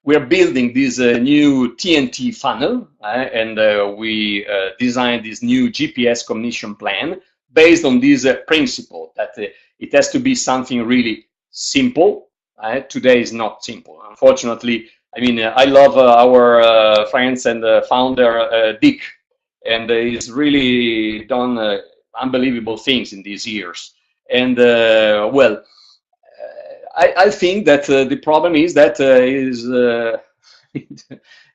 we're building this new TNT funnel, and we designed this new GPS commission plan based on this principle that it has to be something really simple. Today is not simple, unfortunately. I mean, I love our friends and founder Dick, and he's really done unbelievable things in these years. And well, I think that the problem is that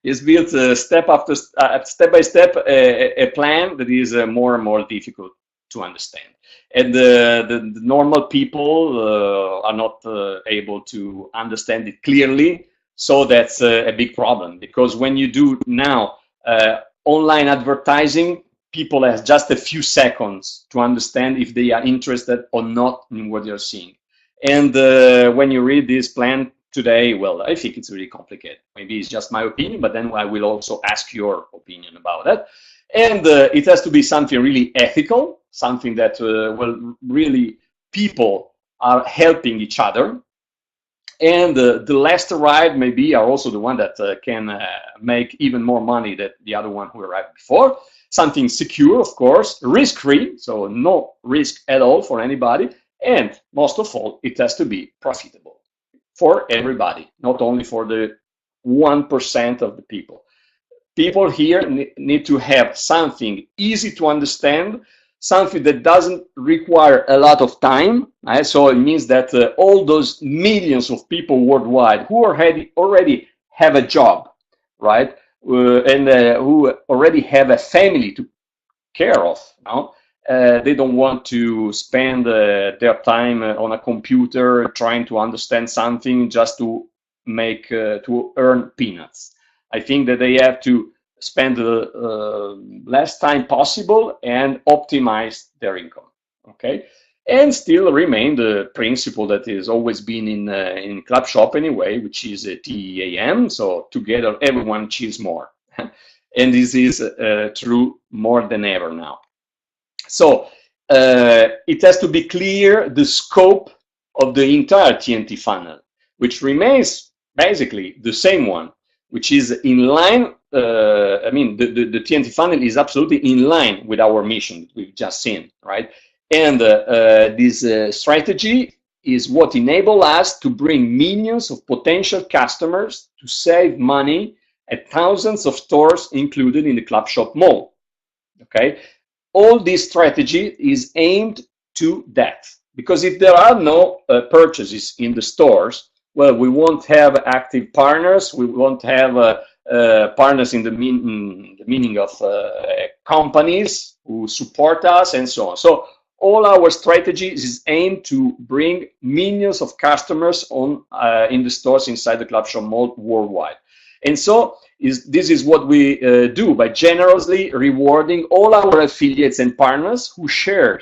is built step by step a plan that is more and more difficult to understand, and the normal people are not able to understand it clearly. So that's a big problem, because when you do now online advertising, people have just a few seconds to understand if they are interested or not in what you're seeing. And when you read this plan today, well, I think it's really complicated. Maybe it's just my opinion, but then I will also ask your opinion about it. And it has to be something really ethical, something that, well, really people are helping each other. And the last arrived maybe are also the one that can make even more money than the other one who arrived before. Something secure, of course, risk-free, so no risk at all for anybody. And most of all, it has to be profitable for everybody, not only for the 1% of the people. People here need to have something easy to understand, something that doesn't require a lot of time. So it means that all those millions of people worldwide who already have a job, right? And who already have a family to care of, they don't want to spend their time on a computer trying to understand something just to make to earn peanuts. I think that they have to spend the less time possible and optimize their income. Okay, and still remain the principle that has always been in Clubshop anyway, which is TEAM. So together, everyone achieves more, and this is true more than ever now. So it has to be clear the scope of the entire TNT funnel, which remains basically the same one, which is in line. I mean, the TNT funnel is absolutely in line with our mission that we've just seen, right? And this strategy is what enables us to bring millions of potential customers to save money at thousands of stores included in the Clubshop Mall. Okay. All this strategy is aimed to that, because if there are no purchases in the stores, well, we won't have active partners, we won't have partners in the meaning of companies who support us and so on. So all our strategy is aimed to bring millions of customers on in the stores inside the Clubshop Mall worldwide. And so this is what we do by generously rewarding all our affiliates and partners who share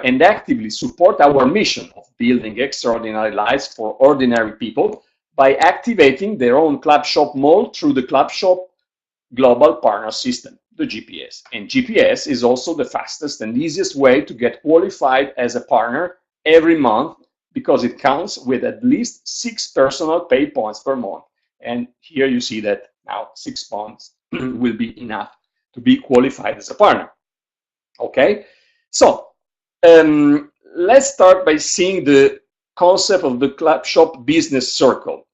and actively support our mission of building extraordinary lives for ordinary people by activating their own Clubshop Mall through the Clubshop Global Partner System, the GPS. And GPS is also the fastest and easiest way to get qualified as a partner every month, because it counts with at least 6 personal pay points per month. And here you see that now 6 points will be enough to be qualified as a partner. Okay, so let's start by seeing the concept of the Clubshop business circle.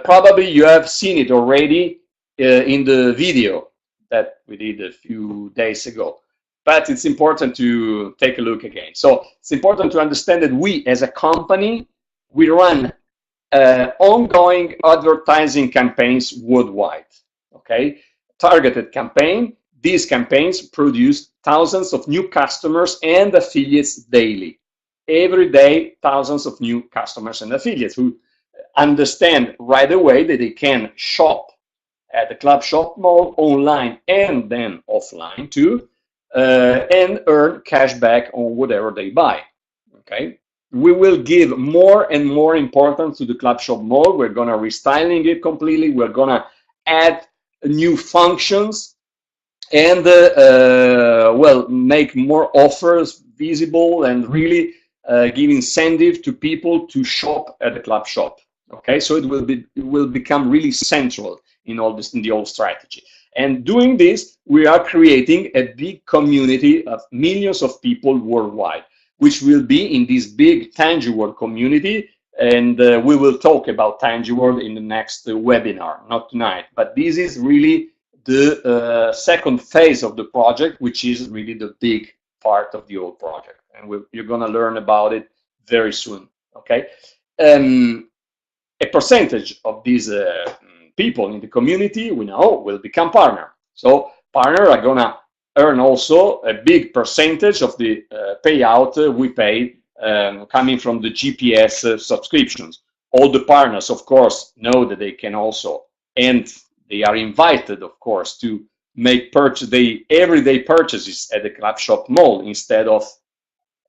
Probably you have seen it already in the video that we did a few days ago, but it's important to take a look again. So it's important to understand that we as a company, we run ongoing advertising campaigns worldwide, okay? Targeted campaign. These campaigns produce thousands of new customers and affiliates daily. Every day, thousands of new customers and affiliates who understand right away that they can shop at the Clubshop Mall online and then offline too, and earn cash back on whatever they buy, okay? We will give more and more importance to the Clubshop Mall. We're going to restyling it completely. We're going to add new functions and, well, make more offers visible and really give incentive to people to shop at the Clubshop. Okay, so it will become really central in all this, in the whole strategy. And doing this, we are creating a big community of millions of people worldwide, which will be in this big Tangiworld community. And we will talk about Tangiworld in the next webinar, not tonight. But this is really the second phase of the project, which is really the big part of the whole project. And you're going to learn about it very soon. Okay. A percentage of these people in the community, we know, will become partner. So partners are gonna earn also a big percentage of the payout we pay coming from the GPS subscriptions. All the partners, of course, know that they can also, and they are invited, of course, to make everyday purchases at the Clubshop Mall instead of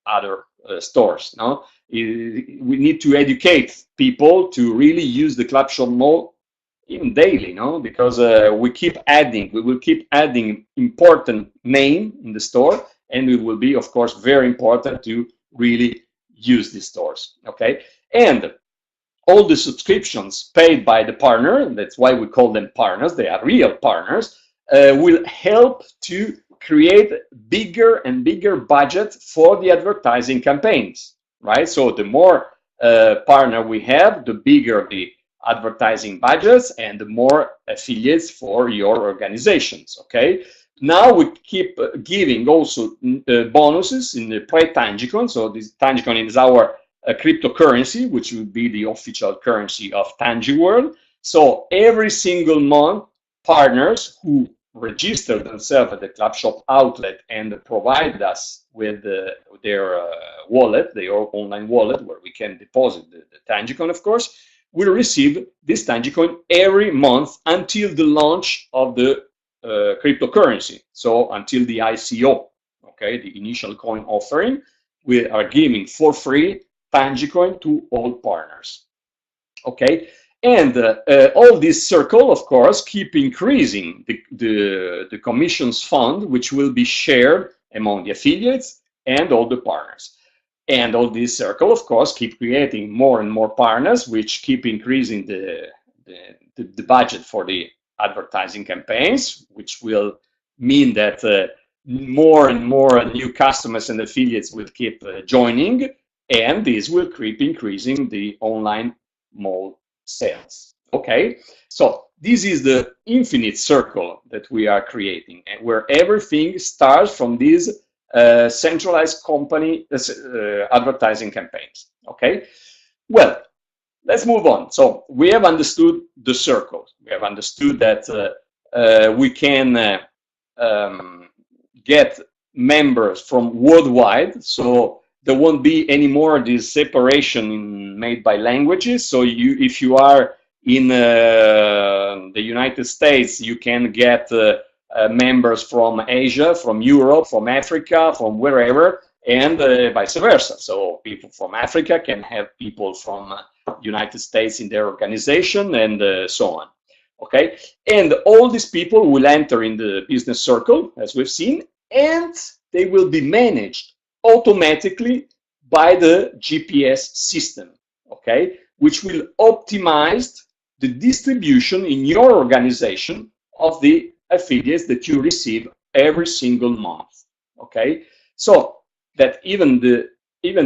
other stores. No, we need to educate people to really use the Clubshop Mall even daily, no, because we will keep adding important name in the store, and it will be, of course, very important to really use these stores. Okay, and all the subscriptions paid by the partner, that's why we call them partners, they are real partners, will help to create bigger and bigger budget for the advertising campaigns, right? So the more partner we have, the bigger the advertising budgets and the more affiliates for your organizations, okay? Now we keep giving also bonuses in the pre-Tangicoin. So this Tangicoin is our cryptocurrency, which will be the official currency of Tangiworld. So every single month, partners who register themselves at the Clubshop outlet and provide us with their wallet, their online wallet, where we can deposit the Tangicoin, of course, will receive this Tangicoin every month until the launch of the cryptocurrency. So until the ICO, okay, the initial coin offering, we are giving for free Tangicoin to all partners. Okay, and all this circle, of course, keep increasing the commissions fund, which will be shared among the affiliates and all the partners. And all this circle, of course, keep creating more and more partners, which keep increasing the budget for the advertising campaigns, which will mean that more and more new customers and affiliates will keep joining, and this will keep increasing the online mall sales. Okay, so this is the infinite circle that we are creating, and where everything starts from this centralized company advertising campaigns. Okay, well, let's move on. So we have understood the circle. We have understood that we can get members from worldwide. So there won't be any more this separation made by languages. So if you are in the United States, you can get members from Asia, from Europe, from Africa, from wherever, and vice versa. So people from Africa can have people from United States in their organization, and so on. Okay, and all these people will enter in the business circle, as we've seen, and they will be managed automatically by the GPS system, okay, which will optimize the distribution in your organization of the affiliates that you receive every single month. Okay, so that even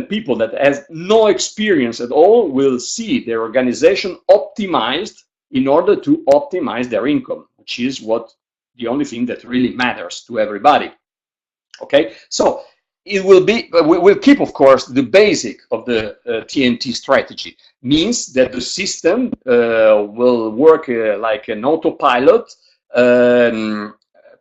people that has no experience at all will see their organization optimized in order to optimize their income, which is the only thing that really matters to everybody. Okay, so it will be, we will keep, of course, the basic of the TNT strategy. Means that the system will work like an autopilot,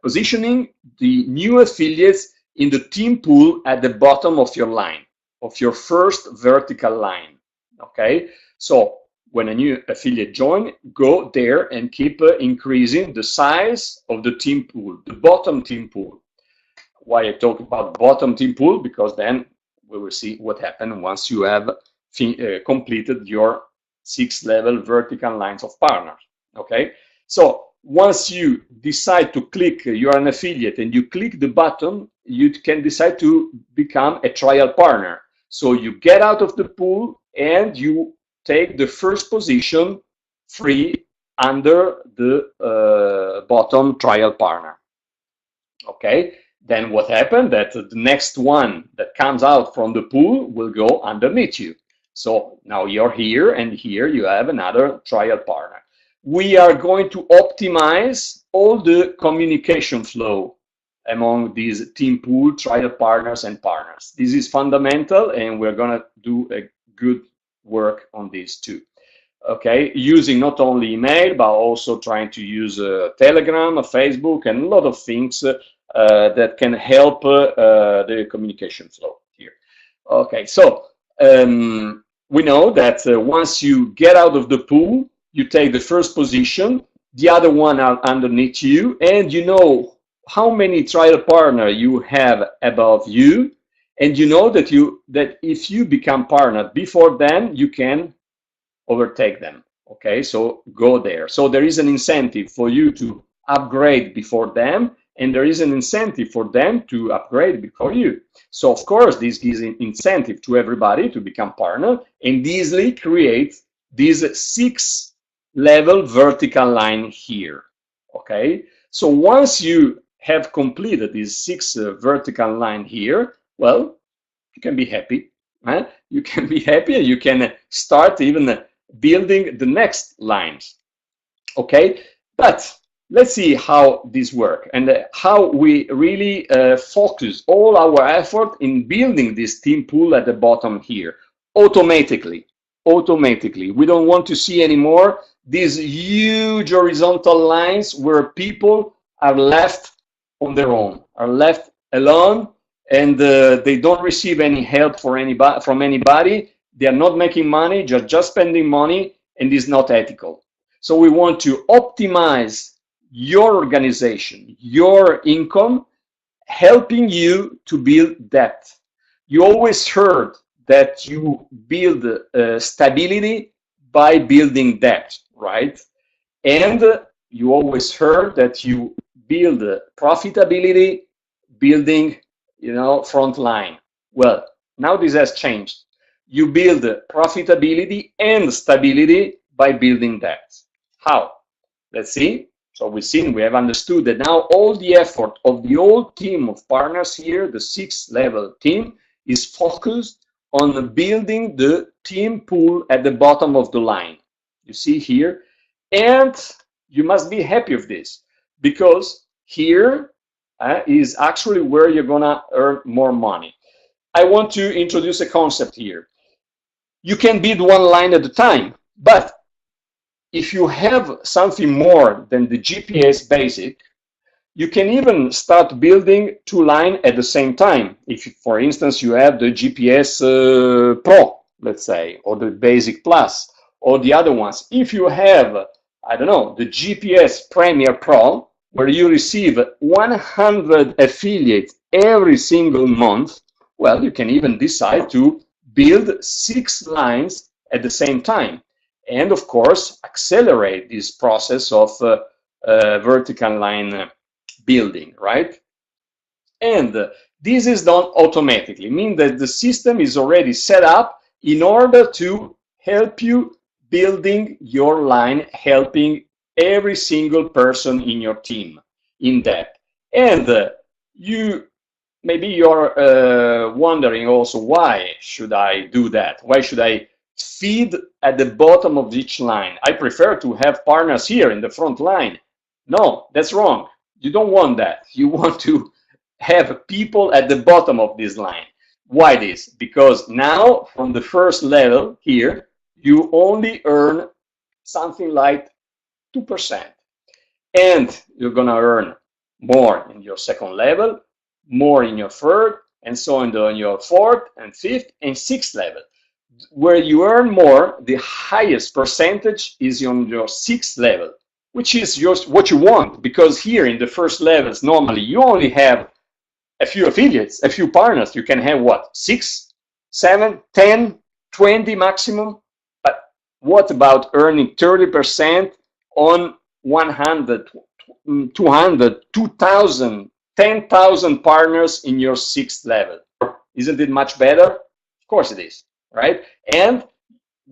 positioning the new affiliates in the team pool at the bottom of your line, of your first vertical line. Okay, so when a new affiliate join, go there and keep increasing the size of the team pool, the bottom team pool. Why I talk about bottom team pool? Because then we will see what happens once you have completed your 6-level vertical lines of partners. Okay, so once you decide to click, you're an affiliate, and you click the button, you can decide to become a trial partner. So you get out of the pool and you take the first position free under the bottom trial partner. Okay, then what happened? That the next one that comes out from the pool will go underneath you. So now you're here, and here you have another trial partner. We are going to optimize all the communication flow among these team pool, trial partners, and partners. This is fundamental, and we're going to do a good work on this too. Okay, using not only email, but also trying to use Telegram, Facebook, and a lot of things that can help the communication flow here. Okay, so we know that once you get out of the pool, you take the first position, the other one are underneath you, and you know how many trial partner you have above you, and you know that if you become partner before them, you can overtake them. Okay, so go there. So there is an incentive for you to upgrade before them, and there is an incentive for them to upgrade before you. So of course, this gives an incentive to everybody to become partner, and easily create this 6-level vertical line here. Okay, so once you have completed this 6 vertical line here, well, you can be happy. You can be happy, and you can start even building the next lines. Okay, but let's see how this works and how we really focus all our effort in building this team pool at the bottom here automatically. We don't want to see anymore these huge horizontal lines where people are left on their own, are left alone, and they don't receive any help from anybody. They are not making money, just spending money, and it's not ethical. So we want to optimize your organization, your income, helping you to build depth. You always heard that you build stability by building depth, right? And you always heard that you build profitability building, front line. Well, now this has changed. You build profitability and stability by building depth. How? Let's see. So we have understood that now all the effort of the whole team of partners here, the 6-level team, is focused on building the team pool at the bottom of the line. You see here, and you must be happy with this, because here is actually where you're gonna earn more money. I want to introduce a concept here. You can build one line at a time, but if you have something more than the GPS basic, you can even start building 2 lines at the same time. If, for instance, you have the GPS Pro, let's say, or the Basic Plus, or the other ones. If you have, I don't know, the GPS Premier Pro, where you receive 100 affiliates every single month, well, you can even decide to build 6 lines at the same time. And of course, accelerate this process of vertical line building, right? And this is done automatically, meaning that the system is already set up in order to help you building your line, helping every single person in your team in that. And maybe you're wondering also, why should I do that? Why should I feed at the bottom of each line? I prefer to have partners here in the front line. No, that's wrong. You don't want that. You want to have people at the bottom of this line. Why this? Because now from the first level here, you only earn something like 2%. And you're gonna earn more in your second level, more in your third, and so on in your fourth and fifth and sixth level. Where you earn more, the highest percentage is on your 6th level, which is what you want, because here in the first levels, normally you only have a few affiliates, a few partners. You can have what, 6, 7, 10, 20 maximum? But what about earning 30% on 100, 200, 2,000, 10,000 partners in your 6th level? Isn't it much better? Of course it is, right? And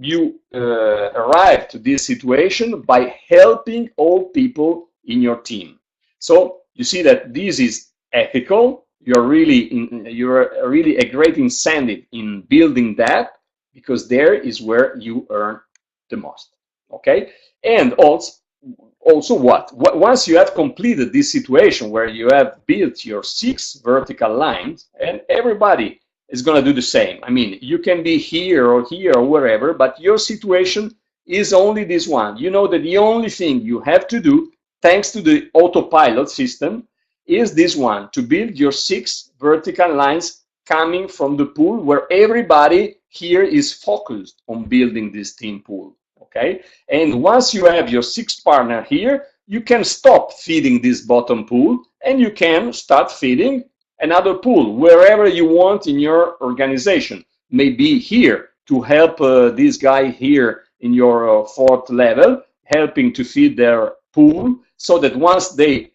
you arrive to this situation by helping all people in your team. So you see that this is ethical. You're really a great incentive in building that, because there is where you earn the most. Okay, and also what? Once you have completed this situation where you have built your 6 vertical lines, and everybody is going to do the same. I mean, you can be here or wherever, but your situation is only this one. You know that the only thing you have to do, thanks to the autopilot system, is this one, to build your 6 vertical lines coming from the pool, where everybody here is focused on building this team pool. Okay, and once you have your 6 partner here, you can stop feeding this bottom pool and you can start feeding another pool wherever you want in your organization. Maybe here to help this guy here in your 4th level, helping to feed their pool, so that once they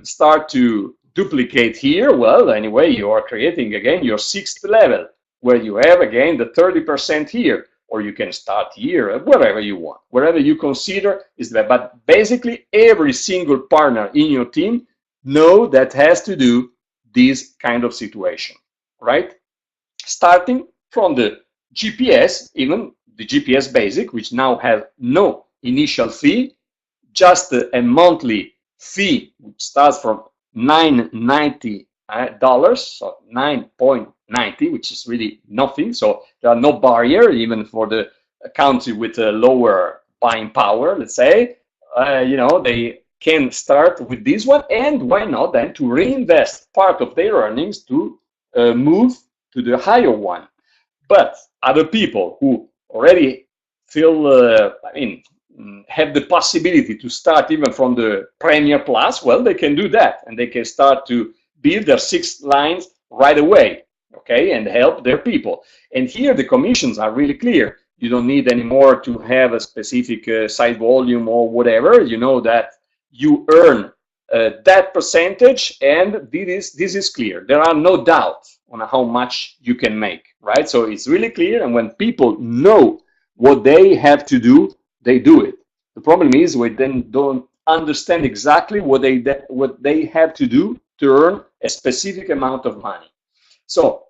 start to duplicate here, well, anyway, you are creating again your 6th level, where you have again the 30% here. Or you can start here, wherever you want, wherever you consider is that. But basically, every single partner in your team know that has to do this kind of situation, right? Starting from the GPS, even the GPS basic, which now has no initial fee, just a monthly fee, which starts from $9.90, so 9.90, which is really nothing. So there are no barrier, even for the country with a lower buying power, let's say. They can start with this one, and why not then to reinvest part of their earnings to move to the higher one. But other people who already feel, have the possibility to start even from the Premier Plus, well, they can do that, and they can start to build their 6 lines right away, okay, and help their people. And here the commissions are really clear. You don't need anymore to have a specific site volume or whatever. You know that you earn that percentage, and this is clear. There are no doubts on how much you can make, right? So it's really clear, and when people know what they have to do, they do it. The problem is we then don't understand exactly what they have to do to earn a specific amount of money. So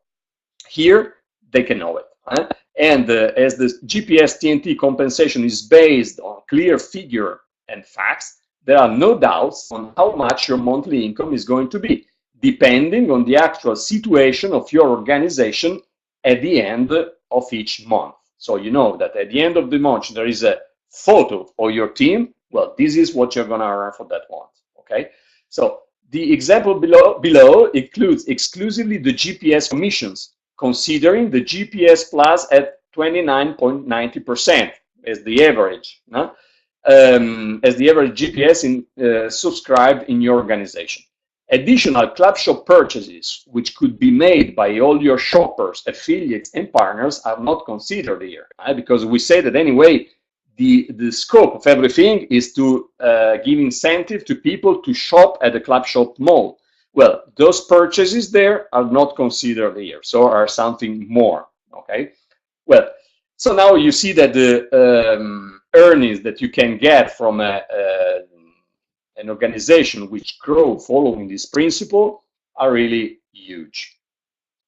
here they can know it. Huh? And as the GPS TNT compensation is based on clear figure and facts, there are no doubts on how much your monthly income is going to be, depending on the actual situation of your organization at the end of each month. So you know that at the end of the month, there is a photo of your team. Well, this is what you're going to earn for that month. Okay. So the example below includes exclusively the GPS commissions, considering the GPS Plus at 29.90% as the average, as the average GPS subscribed in your organization. Additional Clubshop purchases, which could be made by all your shoppers, affiliates, and partners, are not considered here, because we say that anyway, the scope of everything is to give incentive to people to shop at the Clubshop mall. Well, those purchases there are not considered here, so are something more, okay? Well, so now you see that the earnings that you can get from an organization which grow following this principle are really huge,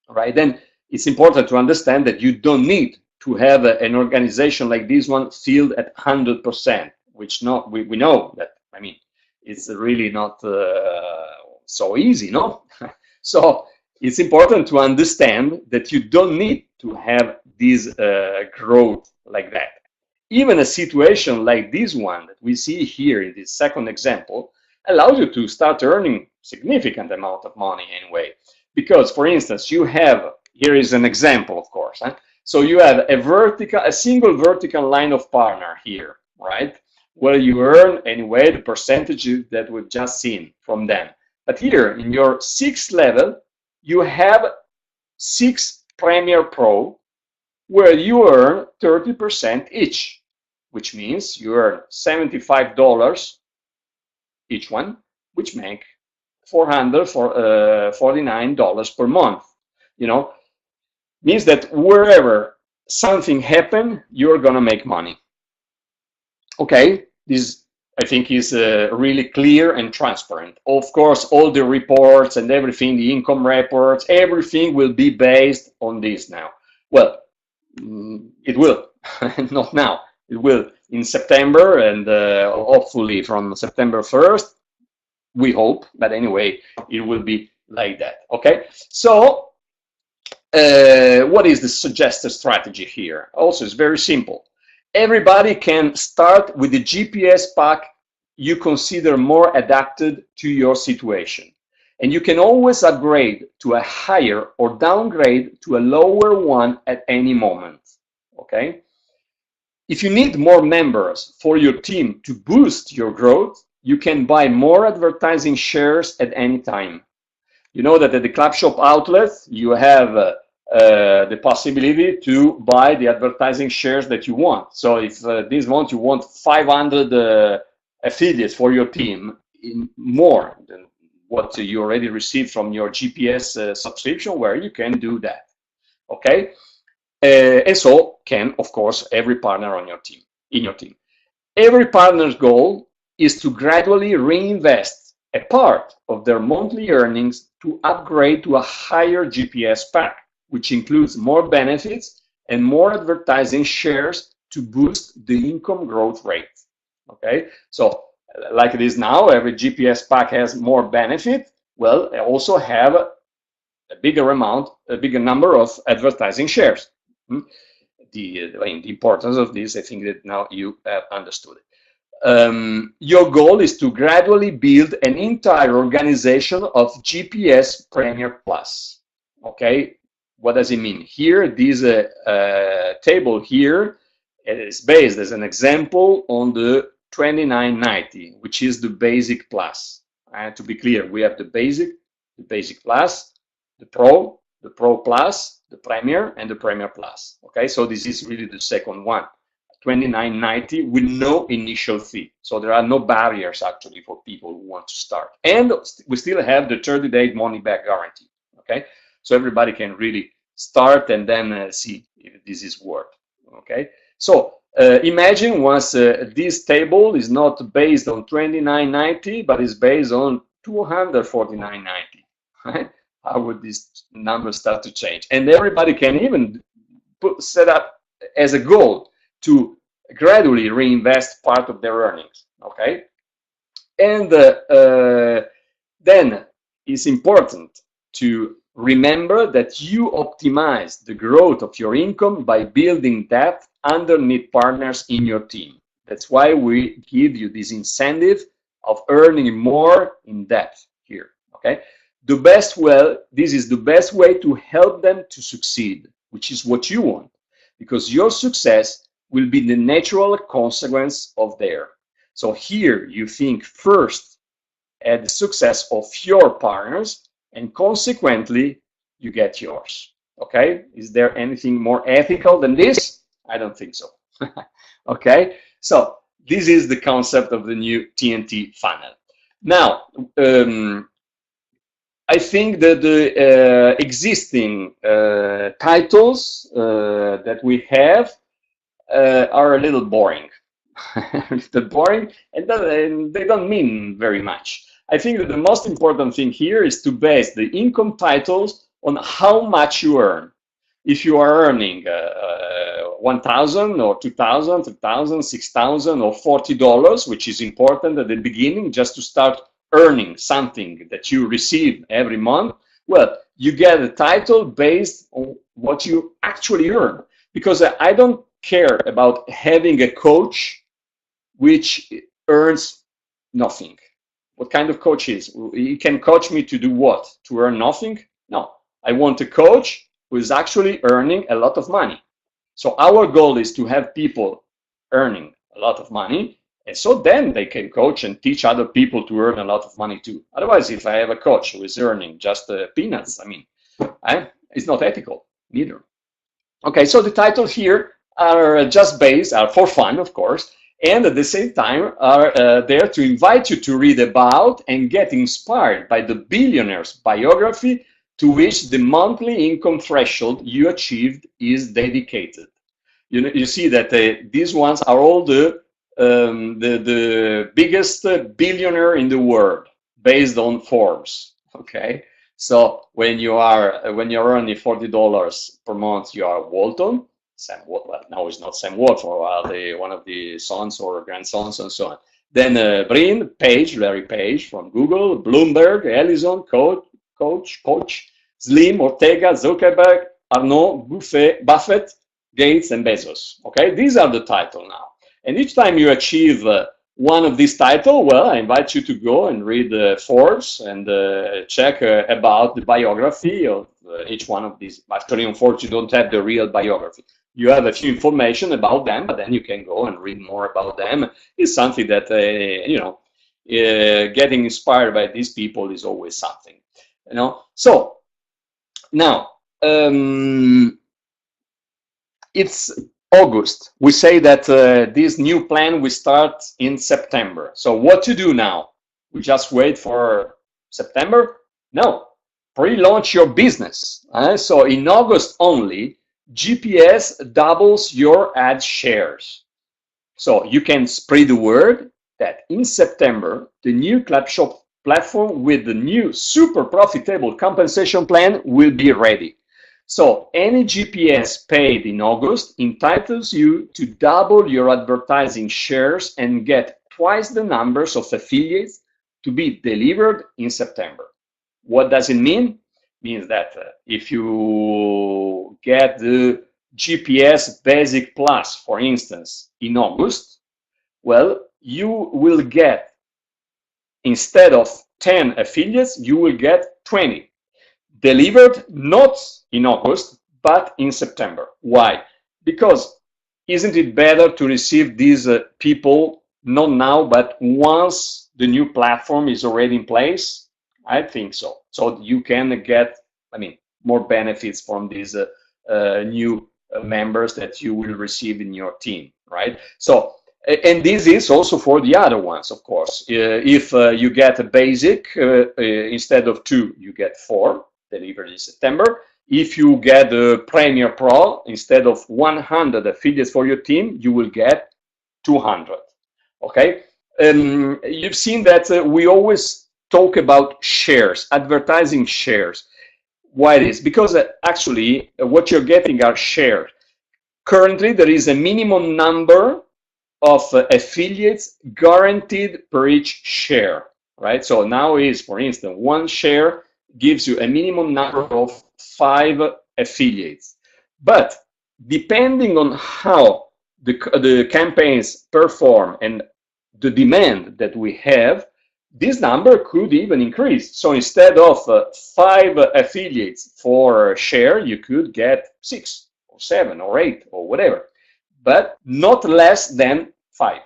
right? Then it's important to understand that you don't need to have an organization like this one filled at 100%, which we know that, I mean, it's really not so easy, no? So it's important to understand that you don't need to have this growth like that. Even a situation like this one that we see here in this second example allows you to start earning significant amount of money anyway. Because, for instance, you have, here is an example, of course. So you have a single vertical line of partner here, right? Where you earn anyway the percentages that we've just seen from them. But here in your 6th level, you have 6 Premier Pro, where you earn 30% each, which means you earn $75 each one, which make $449 per month. You know, means that wherever something happen, you're gonna make money. Okay, this I think is really clear and transparent. Of course, all the reports and everything, the income reports, everything will be based on this now. Well, it will, not now. It will in September, and hopefully from September 1st, we hope. But anyway, it will be like that. Okay, so what is the suggested strategy here? Also, it's very simple. Everybody can start with the GPS pack you consider more adapted to your situation. And you can always upgrade to a higher or downgrade to a lower one at any moment. Okay? If you need more members for your team to boost your growth, you can buy more advertising shares at any time. You know that at the Clubshop outlet, you have the possibility to buy the advertising shares that you want. So if this month you want 500 affiliates for your team, in more than what you already received from your GPS subscription, where you can do that. Okay, and so can, of course, every partner on your team, in your team. Every partner's goal is to gradually reinvest a part of their monthly earnings to upgrade to a higher GPS pack, which includes more benefits and more advertising shares to boost the income growth rate. Okay, so like it is now, every GPS pack has more benefit. Well, I also have a bigger amount, a bigger number of advertising shares. The importance of this, I think that now you have understood it. Your goal is to gradually build an entire organization of GPS Premier Plus. Okay, what does it mean? Here, this table here is based as an example on the 2990, which is the basic plus. To be clear, we have the basic plus, the Pro Plus, the Premier, and the Premier Plus. Okay, so this is really the second one. 2990 with no initial fee. So there are no barriers actually for people who want to start. And we still have the 30-day money back guarantee. Okay, so everybody can really start and then see if this is worth. Okay, so imagine once this table is not based on 2990 but is based on 249.90. Right? How would this number start to change? And everybody can even set up as a goal to gradually reinvest part of their earnings. Okay, and then it's important to remember that you optimize the growth of your income by building depth underneath partners in your team. That's why we give you this incentive of earning more in depth here. Okay, this is the best way to help them to succeed, which is what you want, because your success will be the natural consequence of theirs. So here you think first at the success of your partners, and consequently you get yours. Okay, is there anything more ethical than this? I don't think so. Okay, so this is the concept of the new TNT funnel. Now, I think that the existing titles that we have are a little boring. They're boring, and they don't mean very much. I think that the most important thing here is to base the income titles on how much you earn. If you are earning 1,000 or 2,000, 3,000, 6,000 or $40, which is important at the beginning, just to start earning something that you receive every month, well, you get a title based on what you actually earn. Because I don't care about having a coach which earns nothing. What kind of coach is? He can coach me to do what? To earn nothing? No. I want a coach who is actually earning a lot of money. So our goal is to have people earning a lot of money, and so then they can coach and teach other people to earn a lot of money too. Otherwise, if I have a coach who is earning just peanuts, I mean, it's not ethical, neither. Okay, so the titles here are just based, are for fun, of course, and at the same time are there to invite you to read about and get inspired by the billionaire's biography to which the monthly income threshold you achieved is dedicated. you see that these ones are all the biggest billionaire in the world based on Forbes. Okay, so when you're earning $40 per month, you are Walton. Sam, well, now it's not Sam Walton, one of the sons or grandsons and so on. Then Brin, Larry Page from Google, Bloomberg, Ellison, Coach, Slim, Ortega, Zuckerberg, Arnaud, Buffett, Gates, and Bezos. Okay, these are the titles now. And each time you achieve one of these titles, well, I invite you to go and read Forbes and check about the biography of each one of these. Actually, on Forbes, you don't have the real biography. You have a few information about them, but then you can go and read more about them. It's something that, getting inspired by these people is always something, So now, it's August. We say that this new plan will start in September. So what to do now? We just wait for September? No, pre-launch your business. So in August only, GPS doubles your ad shares. So you can spread the word that in September, the new Clubshop platform with the new super profitable compensation plan will be ready. So any GPS paid in August entitles you to double your advertising shares and get twice the numbers of affiliates to be delivered in September. What does it mean? It means that if you get the GPS Basic Plus, for instance, in August, well, you will get, instead of 10 affiliates, you will get 20. Delivered not in August, but in September. Why? Because isn't it better to receive these people not now, but once the new platform is already in place? I think so. So you can get, more benefits from these new members that you will receive in your team, right? So, and this is also for the other ones, of course. If you get a basic, instead of 2, you get 4. Delivered in September. If you get the Premier Pro, instead of 100 affiliates for your team, you will get 200. Okay? You've seen that we always talk about shares, advertising shares. Why it is? Because actually what you're getting are shares. Currently, there is a minimum number of affiliates guaranteed per each share, right? So now is, for instance, 1 share gives you a minimum number of 5 affiliates. But depending on how the campaigns perform and the demand that we have, this number could even increase. So instead of 5 affiliates for a share, you could get 6 or 7 or 8 or whatever, but not less than 5.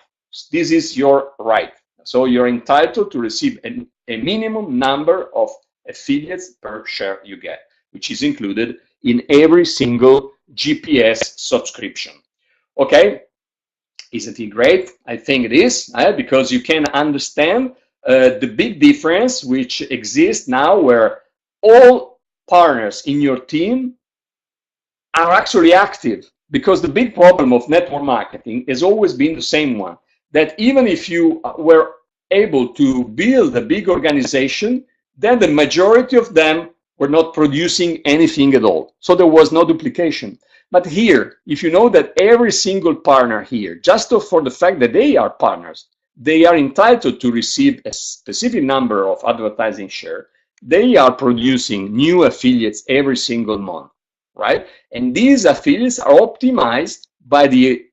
This is your right. So you're entitled to receive a minimum number of affiliates per share you get, which is included in every single GPS subscription. Okay, isn't it great? I think it is, because you can understand the big difference which exists now, where all partners in your team are actually active. Because the big problem of network marketing has always been the same one, that even if you were able to build a big organization, then the majority of them were not producing anything at all. So there was no duplication. But here, if you know that every single partner here, just for the fact that they are partners, they are entitled to receive a specific number of advertising share, they are producing new affiliates every single month, right? And these affiliates are optimized by the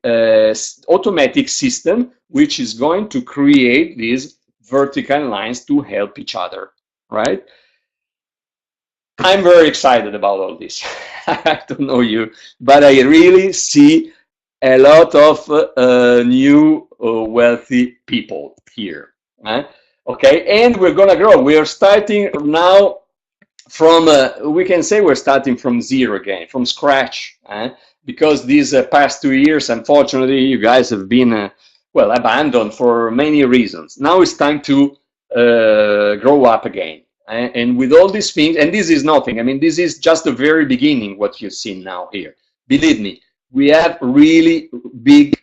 automatic system, which is going to create these vertical lines to help each other, right? I'm very excited about all this. I don't know you, but I really see a lot of new wealthy people here. Okay, and we're gonna grow. We are starting now from, we can say we're starting from zero again, from scratch, because these past 2 years, unfortunately, you guys have been, well, abandoned for many reasons. Now it's time to grow up again. And with all these things, and this is nothing, I mean, this is just the very beginning, what you've seen now here. Believe me, we have really big